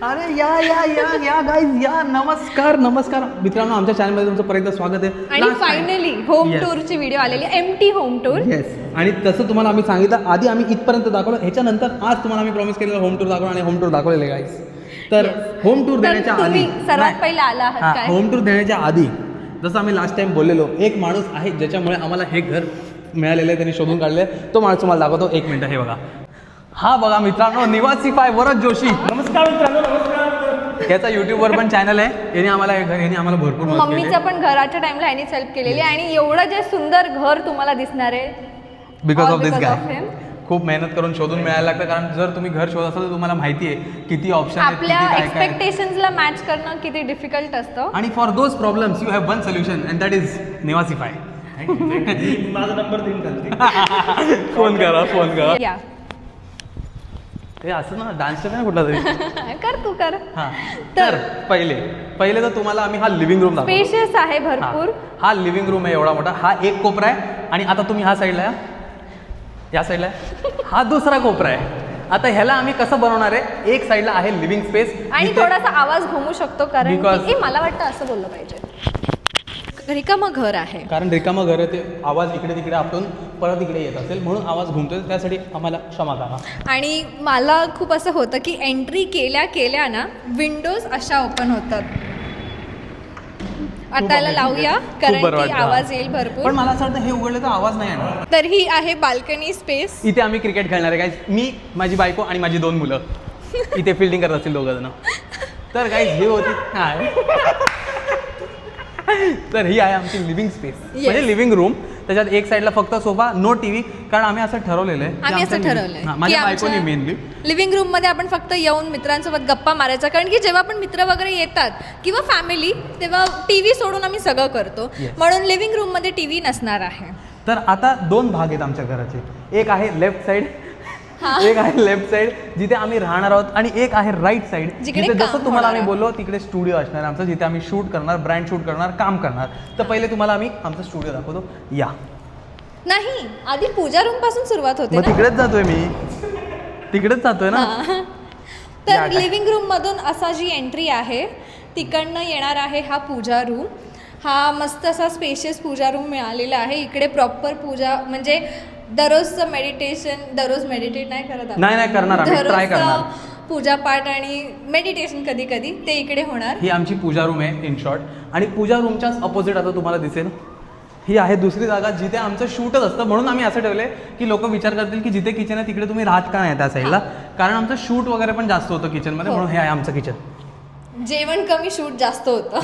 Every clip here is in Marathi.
अरे या गाईज या. नमस्कार मित्रांनो, आमच्या चॅनलमध्ये तुमचं परत एकदा स्वागत आहे. आणि फायनली होम टूरची व्हिडिओ आलेली, एम्प्टी होम टूर. येस. आणि तसं तुम्हाला आम्ही सांगितलं आधी, आम्ही इथपर्यंत दाखवलं. ह्याच्यानंतर आज तुम्हाला आम्ही प्रॉमिस केलेलं होम टूर दाखवलं आणि होम टूर दाखवलेले गाईज. तर होम टूर देण्याच्या आधी सर्वात पहिला आला आहात काय? होम टूर देण्याच्या आधी जसं आम्ही लास्ट टाइम बोललेलो, एक माणूस आहे ज्याच्यामुळे आम्हाला हे घर मिळालेलं आहे, त्यांनी शोधून काढले. तो माणूस तुम्हाला दाखवतो. एक मिनिट. हे बघा, हा बघा मित्रांनो, निवासीफाय वरद जोशी. नमस्कार मित्रांनो. नमस्कार. याचा युट्यूबवर पण चॅनल आहे. याने आम्हाला हे घर, याने आम्हाला भरपूर मदत केली. मम्मीचं पण घराच्या टाइमला ह्यानीच हेल्प केलेली आणि एवढं जे सुंदर घर तुम्हाला दिसणार आहे बिकॉज ऑफ दिस गाय. खूप मेहनत करून शोधून मिळायला लागतं, कारण जर तुम्ही घर शोधत असाल तर तुम्हाला माहिती आहे किती ऑप्शन आहेत, आपल्या किती काय एक्सपेक्टेशन्सला मॅच करणं किती डिफिकल्ट असतं. आणि for those problems you have one solution and that is निवासीफाय. माझा नंबर देऊन चालते. फोन करा. या ते असं ना, डान्स नाही कुठला तरी. कर तू कर. हां, तर पहिले तर तुम्हाला आम्ही हा लिव्हिंग रूम दाखवतो. स्पेशियस आहे भरपूर. हा लिव्हिंग रूम आहे एवढा मोठा. हा एक कोपरा आहे. आणि आता तुम्ही ह्या साईडला या साईडला हा दुसरा कोपरा आहे. आता ह्याला आम्ही कसं बनवणार आहे, एक साईडला आहे लिव्हिंग स्पेस आणि थोडासा आवाज घुमू शकतो, कारण Because- की मला वाटतं असं बोललं पाहिजे. रिकामं घर आहे, कारण रिकामं घर आहे, ते आवाज इकडे तिकडे आपण परत इकडे येत असेल म्हणून आवाज घुमतोय. त्यासाठी आम्हाला क्षमा करा. आणि मला खूप असं होतं की एंट्री केल्या ना विंडोज अशा ओपन होतात. आता याला लावूया, कारण की आवाज येईल भरपूर. पण मला असं वाटतं हे उघडलं तर आवाज नाही येणार. तर ही आहे बाल्कनी स्पेस. इथे आम्ही क्रिकेट खेळणार आहे गाईज. मी, माझी बायको आणि माझी 2 मुलं इथे फिल्डिंग करत असतील 2 जण. तर गाईज हे होती तर ही आहे आमची लिव्हिंग स्पेस, म्हणजे लिव्हिंग रूम. त्याच्यात एक साईडला फक्त सोफा, नो टीव्ही, कारण आम्ही असं ठरवलेलं आहे. आम्ही असं ठरवलंय माझ्या बायकोने मेनली लिव्हिंग रूम मध्ये आपण फक्त येऊन मित्रांसोबत गप्पा मारायचा, कारण की जेव्हा पण मित्र वगैरे येतात किंवा फॅमिली, तेव्हा टीव्ही सोडून आम्ही सगळं करतो. म्हणून लिव्हिंग रूम मध्ये टीव्ही नसणार आहे. तर आता 2 भाग आहेत आमच्या घराचे. एक आहे लेफ्ट साईड, एक आहे लेफ्ट साईड जिथे आम्ही राहणार आहोत, आणि एक आहे राईट साईड जिथे जसं तुम्हाला आम्ही बोललो तिकडे स्टुडिओ असणार आमचा, जिथे आम्ही शूट करणार, ब्रँड शूट करणार, काम करणार. तर पहिले तुम्हाला आम्ही आमचा स्टुडिओ दाखवतो. या. नाही, आधी पूजा रूम पासून सुरुवात होते मग ना. तिकडेच जातोय मी, तिकडेच जातोय ना. तर लिव्हिंग रूम मधून असा जी एंट्री आहे तिकडनं येणार आहे हा पूजा रूम. हा मस्त असा स्पेशियस पूजा रूम मिळालेला आहे. इकडे प्रॉपर पूजा, म्हणजे दररोजचं मेडिटेशन, दररोज मेडिटेट नाही करत, नाही करणार आम्ही, ट्राय करणार. पूजा पाठ आणि मेडिटेशन कधी कधी ते इकडे होणार. ही आमची पूजा रूम आहे इन शॉर्ट. आणि पूजा रूमच्याच अपोजिट आता तुम्हाला दिसेल ही आहे दुसरी जागा जिथे आमचं शूटच असतं. म्हणून आम्ही असं ठेवलंय की लोक विचार करतील की जिथे किचन आहे तिकडे तुम्ही राहत का नाही त्या साईडला, कारण आमचं शूट वगैरे पण जास्त होतं किचनमध्ये. म्हणून हे आहे आमचं किचन. जेवण कमी, शूट जास्त होतं.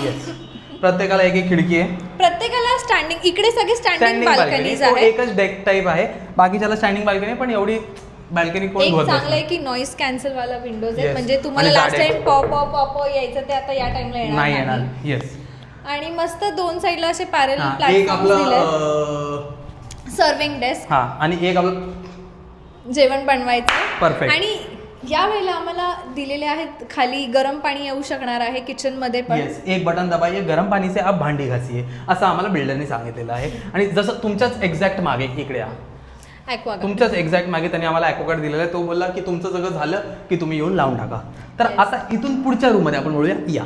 प्रत्येकाला एक खिडकी आहे. प्रत्येकाला स्टँडिंग, इकडे सगळे स्टँडिंग बाल्कनीज आहेत. एकच डेक टाईप आहे, बाकीच्याला स्टँडिंग बाल्कनी, पण एवढी बाल्कनी कोण एक भरत चांगलं आहे नाही. की नॉईज कॅन्सल वाला विंडोज आहे, Yes. म्हणजे तुम्हाला आणि लास्ट जाडे. टाइम पॉप यायचं ते आता या टाइमला नाही येणार येणार. येस. आणि मस्त 2 साईडला असे पॅरल एक प्लॅटफॉर्म दिले. आपलं सर्विंग डेस्क, हा, आणि एक आपलं जेवण बनवायचं. Perfect. आणि या वेळेला आम्हाला दिलेले आहेत खाली गरम पाणी येऊ शकणार आहे किचन मध्ये पण. येस, एक बटन दबाइए, गरम पाणी से आप भांडी घासिये, असं आम्हाला बिल्डरने सांगितलेलं आहे. आणि जसं तुमच्याच एक्झॅक्ट मागे इकडे या, ॲक्वागार्ड. तुमच्याच एक्झॅक्ट मागे त्यांनी आम्हाला ॲक्वागार्ड दिलेला आहे. तो बोलला की तुमचं सगळं झालं की तुम्ही येऊन लावून टाका. तर आता इथून पुढच्या रूम मध्ये आपण बोलूया. या.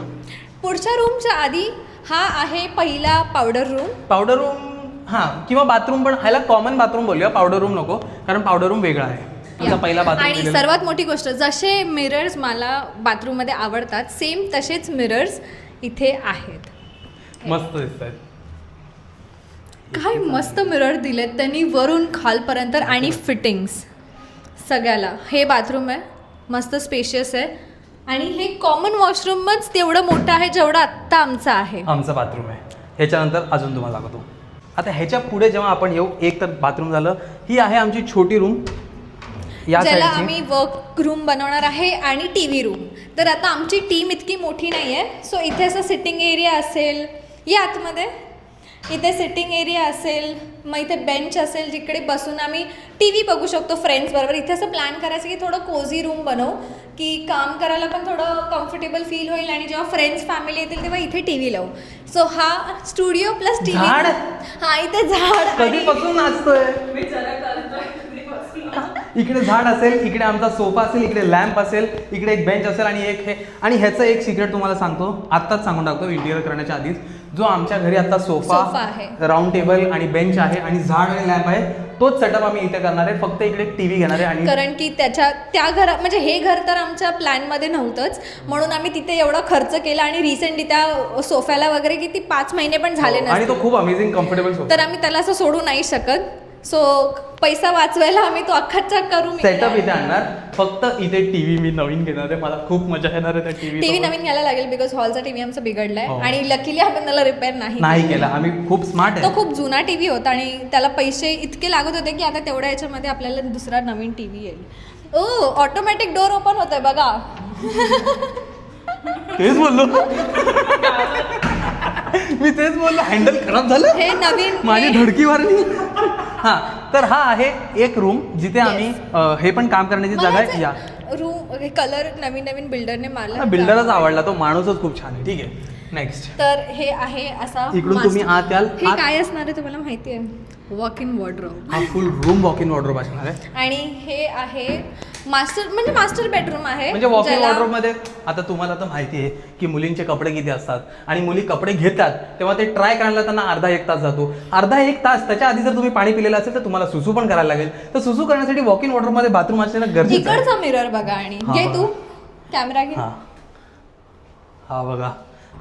पुढच्या रूमच्या आधी हा आहे पहिला पावडर रूम. पावडर रूम, हा, किंवा बाथरूम, पण ह्याला कॉमन बाथरूम बोलूया, पावडर रूम नको, कारण पावडर रूम वेगळा आहे. आमचा पहिला आणि बाथरूम. सर्वात मोठी गोष्ट, जसे मिरर्स मला बाथरूम मध्ये आवडतात, सेम तसेच मिरर्स इथे आहेत. मस्त दिसत आहेत. काय मस्त मिरर दिलेत त्यांनी वरून खालपर्यंत, आणि फिटिंग्स सगळ्याला. हे बाथरूम आहे, मस्त स्पेशियस आहे. आणि हे कॉमन वॉशरूमच तेवढं मोठं आहे जेवढं आत्ता आमचं आहे. आमचं बाथरूम आहे. ह्याच्यानंतर अजून तुम्हाला दाखवतो. आता ह्याच्या पुढे जेव्हा आपण येऊ, एक तर बाथरूम झालं, ही आहे आमची छोटी रूम, या ज्याला साईडची. आम्ही वर्क रूम बनवणार आहे आणि टीव्ही रूम. तर आता आमची टीम इतकी मोठी नाही आहे, सो इथे असं सिटिंग एरिया असेल, या आतमध्ये इथे सिटिंग एरिया असेल, मग इथे बेंच असेल जिकडे बसून आम्ही टी व्ही बघू शकतो फ्रेंड्स बरोबर. इथे असं प्लॅन करायचं की थोडं कोझी रूम बनवू, की काम करायला पण थोडं कम्फर्टेबल फील होईल, आणि जेव्हा फ्रेंड्स फॅमिली येतील तेव्हा इथे टी व्ही लावू. सो हा स्टुडिओ प्लस टी व्ही. हा, इथे झाड. कधीपासून नाचतोय. इकडे झाड असेल, इकडे आमचा सोफा असेल, इकडे लॅम्प असेल, इकडे एक बेंच असेल आणि एक हे. आणि ह्याचं एक सिक्रेट तुम्हाला सांगतो, आत्ताच सांगून टाकतो इंटिरियर करण्याच्या आधीच. जो आमच्या घरी आता सोफा आहे, राऊंड टेबल आणि बेंच आहे आणि झाड आणि लॅम्प आहे, तोच सेटअप आम्ही इथे करणार आहे. फक्त इकडे टीव्ही घेणार आहे. आणि कारण की त्या घरात म्हणजे हे घर तर आमच्या प्लॅनमध्ये नव्हतंच, म्हणून आम्ही तिथे एवढा खर्च केला आणि रिसेंटली त्या सोफ्याला वगैरे किती 5 महिने पण झाले आणि नसतील. तो खूप अमेझिंग कम्फर्टेबल सोफा. तर आम्ही त्याला असं सोडू नाही शकत. सो पैसा वाचवायला आम्ही तो अख्खाचा करू सेटअप इथे आणणार. फक्त इथे टीव्ही मी नवीन घेणार आहे. मला खूप मजा येणार आहे त्या टीव्ही नवीन घ्यायला लागेल, बिकॉज हॉलचा टीव्ही आमचा बिघडलाय हो. आणि लकीली आपण त्याला रिपेअर नाही केला. आम्ही खूप स्मार्ट आहे. तो खूप जुना टीव्ही होता आणि त्याला पैसे इतके लागत होते की आता तेवढ्या याच्यामध्ये आपल्याला दुसरा नवीन टीव्ही येईल. ओ ऑटोमॅटिक डोर ओपन होतोय बघा. तेच बोललो मी, तेच बोललो. हँडल खराब झालं, हे नवीन माझी धडकी मारली. हा, तर हा आहे एक रूम जिथे आम्ही हे पण काम करण्याची जागा आहे. या रूम कलर नवीन बिल्डरने मारला. बिल्डरच आवडला, तो माणूसच खूप छान आहे. ठीक आहे, नेक्स्ट. तर हे आहे असा इकडून तुम्ही आत याल. हे काय असणार आहे तुम्हाला माहिती आहे? Walk in wardrobe. हा full room walk in wardrobe असणार आहे. आणि हे आहे मास्टर बेडरूम आहे. म्हणजे वॉक इन वॉर्डरोब मध्ये आता तुम्हाला तर माहिती आहे की मुलींचे कपडे किती असतात आणि मुली कपडे घेतात तेव्हा ते ट्राय करायला त्यांना अर्धा एक तास जातो. अर्धा एक तास त्याच्या आधी जर तुम्ही पाणी पिलेलं असेल तर तुम्हाला सुसू पण करायला लागेल. तर सुसू करण्यासाठी वॉक इन वॉर्डरोब मध्ये बाथरूम असणं गरजेचं आहे. इकडचा मिरर बघा आणि घे तू कॅमेरा घे. हा बघा,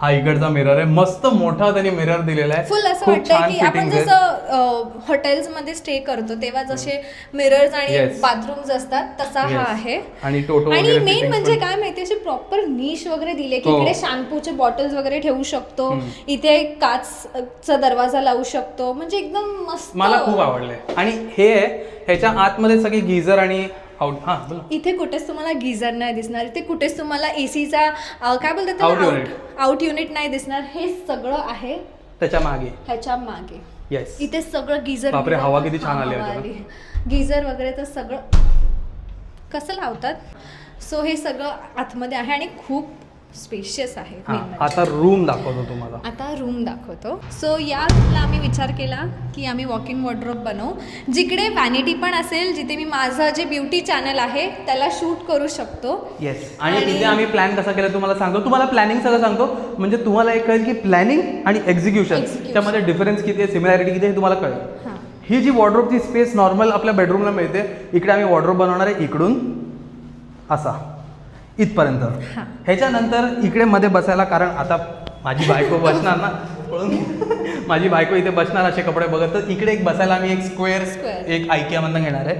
हा इकडचा मिरर आहे. मस्त मोठा त्यांनी मिरर दिलेला आहे. फुल असं वाटतंय की आपण जसं हॉटेल्स मध्ये स्टे करतो तेव्हा जसे मिरर्स आणि बाथरूम्स असतात तसा हा आहे. आणि टोटो आणि मेन म्हणजे काय माहिती, असे प्रॉपर निश वगैरे दिले की इकडे शॅम्पूचे बॉटल्स वगैरे ठेवू शकतो, इथे काचचा दरवाजा लावू शकतो. म्हणजे एकदम मस्त, मला खूप आवडलंय. आणि हे ह्याच्या आतमध्ये सगळे गीझर आणि इथे कुठेच तुम्हाला गिझर नाही दिसणार. इथे कुठेच तुम्हाला एसीचा काय बोलतात आउट युनिट नाही दिसणार. हे सगळं आहे त्याच्या मागे, ह्याच्या मागे. येस, इथे सगळं गिझर. बापरे, हवा किती छान आली. गिझर वगैरे तर सगळं कसं लावतात. सो हे सगळं आतमध्ये आहे आणि खूप स्पेशियस आहे. आता रूम दाखवतो तुम्हाला. आता रूम दाखवतो. सो या रूमला आम्ही विचार केला की आम्ही वॉक इन वॉर्डरोब बनवू, जिकडे वॅनिटी पण असेल, जिथे मी माझं जे ब्युटी चॅनल आहे त्याला शूट करू शकतो. येस, आणि तिथे आम्ही प्लॅन कसा केला तुम्हाला सांगतो. तुम्हाला प्लॅनिंग सगळं सांगतो, म्हणजे तुम्हाला एक कळेल की प्लॅनिंग आणि एक्झिक्युशन त्यामध्ये डिफरन्स किती आहे, सिमिलॅरिटी किती आहे, हे तुम्हाला कळेल. ही जी वॉर्डरोबची स्पेस नॉर्मल आपल्या बेडरूमला मिळते, इकडे आम्ही वॉर्डरोब बनवणार आहे. इकडून असा इथपर्यंत. ह्याच्यानंतर इकडे मध्ये बसायला, कारण आता माझी बायको बसणार ना, म्हणून माझी बायको इथे बसणार असे कपडे बघत, तर इकडे एक बसायला आम्ही एक स्क्वेअर एक आयकियामधनं घेणार आहे.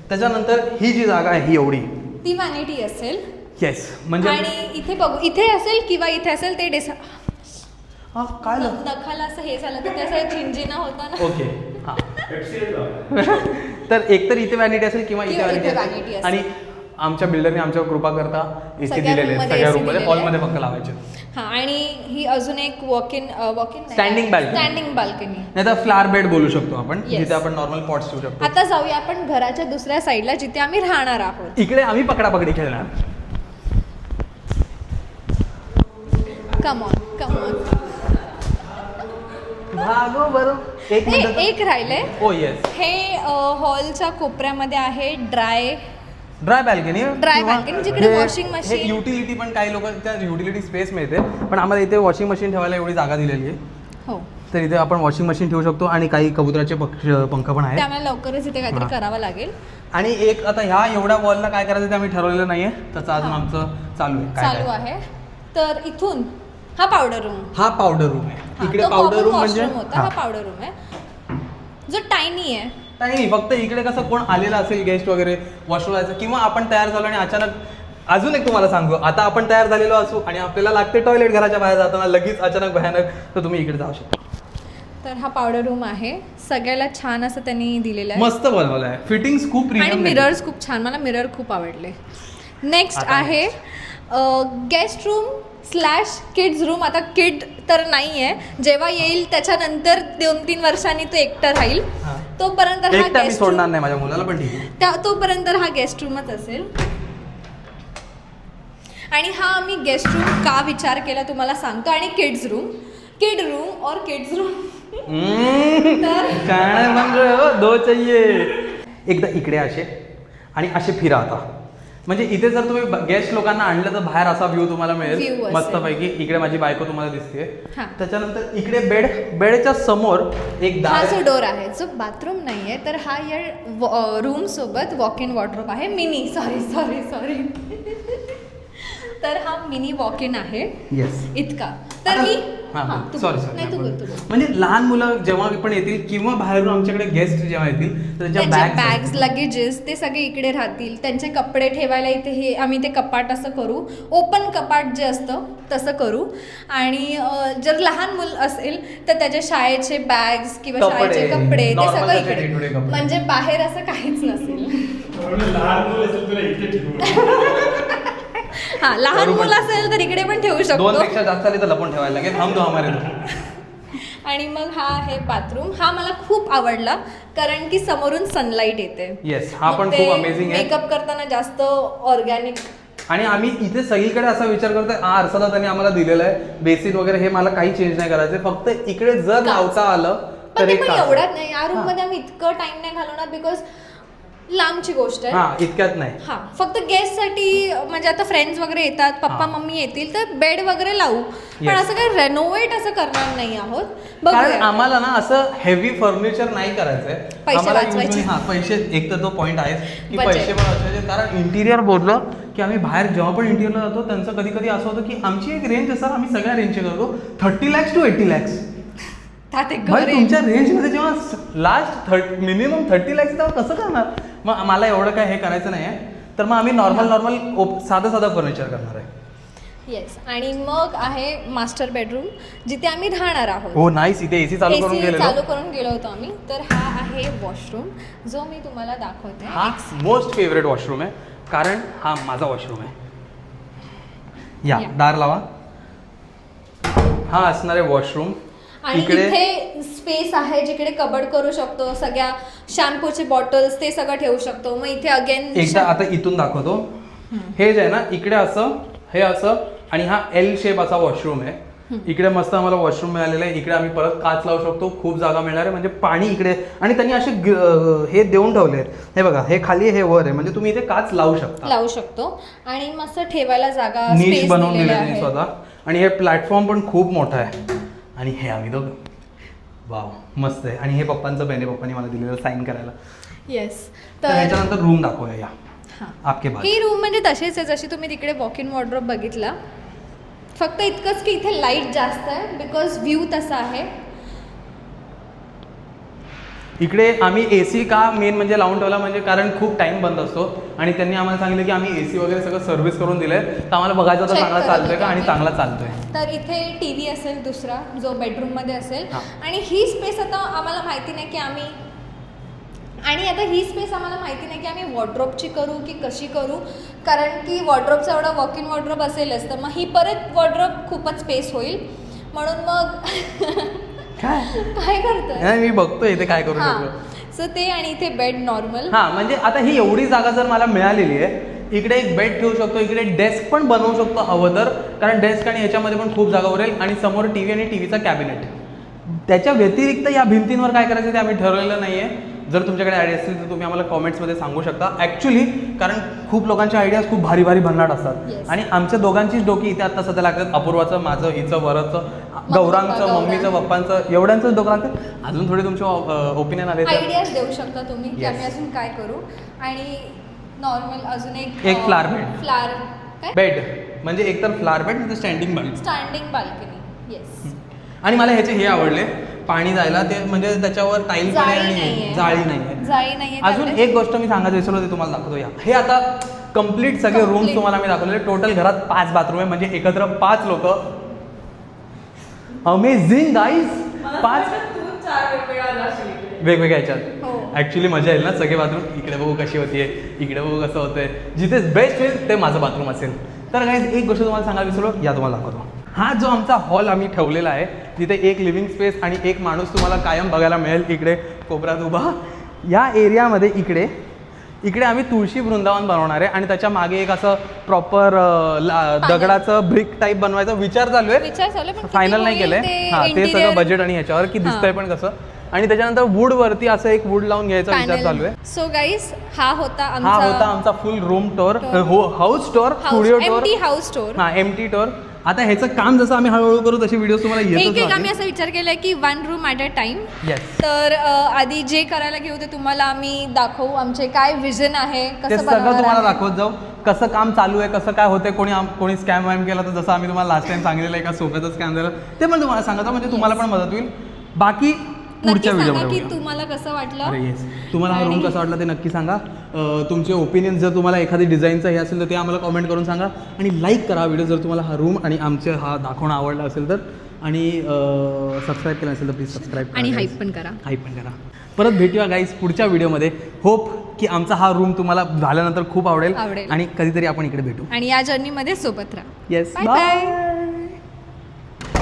त्याच्यानंतर ही जी जागा आहे ही एवढी, ती वॅनिटी असेल. येस, म्हणजे आणि इथे बघू, इथे असेल किंवा इथे असेल ते काय नखाला असं हे झालं तर त्याचा झिंजिना होता ना. ओके, हा. तर एकतर इथे वॅनिटी असेल किंवा इथे वॅनिटी असेल. आणि आमच्या बिल्डरने आमच्यावर कृपा करता एसी दिलेले आहेत सगळ्या रूममध्ये, हॉलमध्ये फक्त लावायचे. हा, आणि ही अजून एक वॉक इन स्टँडिंग बाल्कनी, नाही तर फ्लावर बेड बोलू शकतो आपण, जिथे आपण नॉर्मल पॉट्स ठेवू शकतो. आता जाऊया आपण घराच्या दुसऱ्या साईडला जिथे आम्ही राहणार आहोत. इकडे आम्ही पकडापकडी खेळणार. कम ऑन भागो बरं. एक राहिलंय. ओ येस, हे हॉलच्या कोपऱ्यामध्ये आहे ड्राय बाल्कनी जिकडे वॉशिंग मशीन, युटिलिटी पण काही लोक त्या युटिलिटी स्पेस मिळते, पण आम्हाला इथे वॉशिंग मशीन ठेवायला एवढी जागा दिलेली आहे. हो, तर इथे आपण वॉशिंग मशीन ठेवू शकतो आणि काही कबुतराचे पंख पण आहेत. त्यामुळे लवकरच इथे काहीतरी करावं लागेल. आणि एक आता ह्या एवढ्या वॉलला काय करायचं ते आम्ही ठरवलेलं नाहीये, त्याचं अजून आमचं चालू आहे. तर इथून हा पावडर रूम आहे. इकडे पावडर रूम म्हणजे हा पावडर रूम आहे जो टायनी आहे. नाही, फक्त इकडे कसं कोण आलेलं असेल गेस्ट वगैरे वॉशरूम जायचं, किंवा आपण तयार झालो आणि अचानक, अजून एक तुम्हाला सांगू, आता आपण तयार झालेलो असू आणि आपल्याला लागते टॉयलेट घराच्या बाहेर जाताना लगेच अचानक भयानक, तर तुम्ही इकडे जाऊ शकता. तर हा पावडर रूम आहे. सगळ्याला छान असं त्यांनी दिलेलं आहे, मस्त बनवलं आहे. फिटिंग्स खूप प्रीमियम आणि मिरर्स खूप छान, मला मिरर खूप आवडले. नेक्स्ट आहे गेस्ट रूम / किड्स रूम. आता किड तर नाही आहे, जेव्हा येईल त्याच्यानंतर 2-3 वर्षांनी तो एकटा राहील, तोपर्यंत हा गेस्ट सोडणार नाही माझ्या मुलाला, पण ठीक आहे, तोपर्यंत हा गेस्ट रूमच असेल. आणि हा आम्ही गेस्ट रूम का विचार केला तुम्हाला सांगतो. आणि किड रूम और किड्स रूम तर दो चाहिए. एकदा इकडे असे आणि असे फिरा आता. म्हणजे इथे जर तुम्ही गेस्ट लोकांना आणलं तर बाहेर असा व्ह्यू तुम्हाला View मिळेल असेल. मस्तपैकी. इकडे माझी बायको तुम्हाला दिसते. हा. त्याच्यानंतर इकडे बेडच्या समोर एक हा दार जो डोर आहे जो बाथरूम नाहीये, तर हा या रूम सोबत वॉक इन वॉर्डरोब आहे. मिनी सॉरी तर हा मिनी वॉक इन आहे येस. इतका. तर मी सॉरी नाही तू बोल. म्हणजे लहान मुलं जेव्हा पण येतील किंवा बाहेरून आमच्याकडे गेस्ट जेव्हा येतील तर त्यांचे बॅग्स बॅग्स लगेजेस ते सगळे इकडे राहतील. त्यांचे कपडे ठेवायला इथे हे आम्ही ते कपाट असं करू, ओपन कपाट जे असतं तसं करू. आणि जर लहान मूल असेल तर त्याचे शाळेचे बॅग्स किंवा कपडे, शाळेचे कपडे ते normal सगळं त्याचे इकडे, day-to-day कपडे. म्हणजे बाहेर असं काहीच नसेल. लहान मुलं असेल तुला इथे ठेवू. हा लहान बरोबर. मूल असेल तर इकडे पण ठेवू 2 शकतो. पेक्षा जास्त आली तर लपून ठेवायला लागेल. हम दो हमारे दो. आणि मग हा आहे बाथरूम. हा मला खूप आवडला कारण की समोरून सनलाईट येते. येस, हा पण खूप अमेझिंग आहे. मेकअप करताना जास्त ऑर्गॅनिक. आणि आम्ही इथे सगळीकडे असा विचार करतोय आरसाला त्यांनी आम्हाला दिलेला आहे. बेसिन वगैरे हे मला काही चेंज नाही करायचं. फक्त इकडे जर लावता आलं पण तर ते एक पण काच. एवढ्यात नाही. या रूम मध्ये आम्ही इतकं टाइम नाही घालवणार बिकॉज लांबची गोष्ट आहे. हा इतक्यात नाही. हा फक्त गेस्ट साठी म्हणजे आता फ्रेंड्स वगैरे येतात, पप्पा मम्मी येतील तर बेड वगैरे लावू. पण Yes. असं काही रेनोव्हेट असं करणार नाही आहोत. कारण बघूया. आम्हाला ना असं हेवी फर्निचर नाही करायचंय. पैसे आम्हाला वाचवायचे. usually- हा पैसे एक तर तो पॉईंट आहे की Budget. पैसे पण वाचवायचे. कारण इंटिरियर बोललं की आम्ही बाहेर जेव्हा पण इंटिरियरला जातो त्यांचं कधी कधी असं होतं की आमची एक रेंज असं आम्ही सगळ्या रेंजचे करतो 30 lakhs to 80 lakhs. त्यात एक घर भाई आहे. तुमच्या रेंजमध्ये जेव्हा लास्ट मिनिमम 30 lakhs तेव्हा कसं करणार. मग आम्हाला एवढं काय हे करायचं नाही आहे. तर मग आम्ही नॉर्मल साधं फर्निचर करणार आहे. येस. आणि मग आहे मास्टर बेडरूम जिथे आम्ही राहणार आहोत. हो नाईस. इथे एसी चालू करून AC गेलेलो. चालू करून गेलो होतो आम्ही. तर हा आहे वॉशरूम जो मी तुम्हाला दाखवते. हा मोस्ट फेवरेट वॉशरूम आहे कारण हा माझा वॉशरूम आहे. या या. दार लावा. हा असणार आहे वॉशरूम. आणि इथे स्पेस आहे जिकडे कबड करू शकतो. सगळ्या शॅम्पूचे बॉटल्स ते सगळं ठेवू शकतो. मग इथे अगेन एकदा आता इथून दाखवतो. हे जे आहे ना इकडे असं हे असं आणि हा एल शेप असा वॉशरूम आहे. इकडे मस्त आम्हाला वॉशरूम मिळालेलं आहे. इकडे आम्ही परत काच लावू शकतो. खूप जागा मिळणार आहे. म्हणजे पाणी इकडे आणि त्यांनी असे हे देऊन ठेवले आहेत. हे बघा हे खाली हे वर आहे म्हणजे तुम्ही इथे काच लावू शकतो. आणि मस्त ठेवायला जागा नीश space बनवून दिलेले दिले आहे. स्वतः. आणि हे प्लॅटफॉर्म पण खूप मोठा आहे. आणि हे आम्ही दोघं वाव मस्त आहे. आणि हे पप्पांचं पेन आहे. पप्पांनी मला दिलेलं साईन करायला. येस. तर तर ह्याच्यानंतर रूम दाखवूया. या हा. आपके बाद ही रूम म्हणजे तशीच आहे जशी तुम्ही तिकडे वॉक इन वॉर्डरोब बघितला. फक्त इतकंच की इथे लाईट जास्त आहे बिकॉज व्ह्यू तसा आहे. इकडे आम्ही एसी का मेन म्हणजे लावून ठेवला म्हणजे कारण खूप टाइम बंद असतो आणि त्यांनी आम्हाला सांगितलं की आम्ही एसी वगैरे सगळं सर्व्हिस करून दिलंय तर आम्हाला बघायचं होतं Check चांगला करत चालतोय का होतो आणि आम्ही. चांगला चालतोय. तर इथे टीव्ही असेल दुसरा जो बेडरूम मध्ये असेल. हा. आणि ही स्पेस आता आम्हाला माहिती नाही की आम्ही आम्ही वॉर्डरोबची करू की कशी करू. कारण की वॉर्डरोबचा एवढा वॉक इन वॉर्डरोब असेलच तर मग ही परत वॉर्डरोब खूपच स्पेस होईल. म्हणून मग काय करतोय. नाही, मी बघतोय इथे काय करू शकतो. सो ते आणि इथे बेड नॉर्मल. हा म्हणजे आता ही एवढी जागा जर मला मिळालेली आहे इकडे एक बेड ठेवू शकतो. इकडे डेस्क पण बनवू शकतो हवं तर कारण डेस्क आणि ह्याच्यामध्ये पण खूप जागा उरेल. आणि समोर टीव्ही आणि टीव्हीचा कॅबिनेट. त्याच्या व्यतिरिक्त या भिंतींवर काय करायचं ते आम्ही ठरवलेलं नाहीये. जर तुमच्याकडे आयडिया असतील तर तुम्ही आम्हाला कॉमेंट्समध्ये सांगू शकता. ॲक्च्युली कारण खूप लोकांचे आयडियाज खूप भारी भारी भन्नाट असतात. Yes. आणि आमच्या दोघांचीच डोकी इथे आता सध्या लागतात. अपूर्वाचं, माझं, हिचं, वरचं, गौरांगचं, मम्मीचं, पप्पांचं एवढ्यांचंच डोकं लागतं. अजून थोडे तुमचे ओपिनियन आले तर आयडियाज देऊ शकता तुम्ही की Yes. आम्ही अजून काय करू. आणि नॉर्मल अजून एक flower bed. फ्लावर काय बेड म्हणजे एकतर फ्लावर बेड नाही तर standing bed. Standing balcony. Yes. आणि मला ह्याचे हे आवडले पाणी जायला ते म्हणजे त्याच्यावर टाईल्स जाळी आणि नाहीये. जाळी नाही. जाळी नाहीये. अजून एक गोष्ट मी सांगायचं विसरलो ते तुम्हाला दाखवतो. या हे आता कम्प्लीट सगळे रूम्स Complete. तुम्हाला मी दाखवलेले. टोटल घरात 5 बाथरूम आहे म्हणजे एकत्र 5 लोक. Amazing guys. 5 वेगवेगळ्या हो. ह्याच्यात ऍक्च्युली मजा येईल ना. सगळे बाथरूम इकडे बघू कशी होतीये, इकडे बघू कसं होतंय. जिथे बेस्ट होईल ते माझं बाथरूम असेल. तर गाईज एक गोष्ट तुम्हाला सांगायला विसरलो. या तुम्हाला दाखवतो. हा जो आमचा हॉल आम्ही ठेवलेला आहे तिथे एक लिव्हिंग स्पेस आणि एक माणूस तुम्हाला कायम बघायला मिळेल इकडे कोपऱ्यात उभा. या एरियामध्ये इकडे आम्ही तुळशी वृंदावन बनवणार आहे आणि त्याच्या मागे एक असं प्रॉपर दगडाचं ब्रिक टाईप बनवायचा विचार चालू आहे. विचार चालू आहे, पण किती फायनल नाही होईल केलंय. ते हा ते सगळं interior- बजेट आणि ह्याच्यावर की दिसतंय पण कसं. आणि त्याच्यानंतर वूड वरती असं एक वूड लावून घ्यायचा विचार चालू आहे. सो गाईज हा होता आमचा फुल room tour, house tour, studio tour, empty house tour. हा एम्प्टी टूर. आता ह्याचं काम जसं आम्ही हळूहळू करू तसे व्हिडिओ तुम्हाला एक येतच आम्ही असा विचार केलाय की 1 room at a time. Yes. तर आधी जे करायला घेऊ ते तुम्हाला आम्ही दाखवू, आमचे काय विजन आहे, ते कसं सगळं बनवणार तुम्हाला आहे. दाखवत जाऊ, कसं काम चालू आहे, कसं काय होतंय, कोणी स्कॅम वॅम केला तर जसं आम्ही तुम्हाला लास्ट टाइम सांगितलेलं एका सोफ्याचा स्कॅम झाला ते पण तुम्हाला सांगतो, म्हणजे तुम्हाला पण मदत होईल. बाकी नक्की पुढच्या सांगा व्हिडिओमध्ये की तुम्हाला कसं वाटलं. अरे येस, तुम्हाला हा रूम कसा वाटला ते नक्की सांगा. तुमचे ओपिनियन जर तुम्हाला एखादी डिझाईनचं हे असेल तर ते आम्हाला कॉमेंट करून सांगा. आणि लाईक करा व्हिडिओ जर तुम्हाला हा रूम आणि आमचे हा दाखवणं आवडला असेल तर. आणि सबस्क्राईब केलं असेल तर प्लीज सबस्क्राईब करा आणि हाईप पण करा. हाईप पण करा. परत भेटूया गाईज पुढच्या व्हिडिओमध्ये. होप की आमचा हा रूम तुम्हाला झाल्यानंतर खूप आवडेल. आणि कधीतरी आपण इकडे भेटू आणि या जर्नीमध्ये सोबत राहा. Yes, bye bye.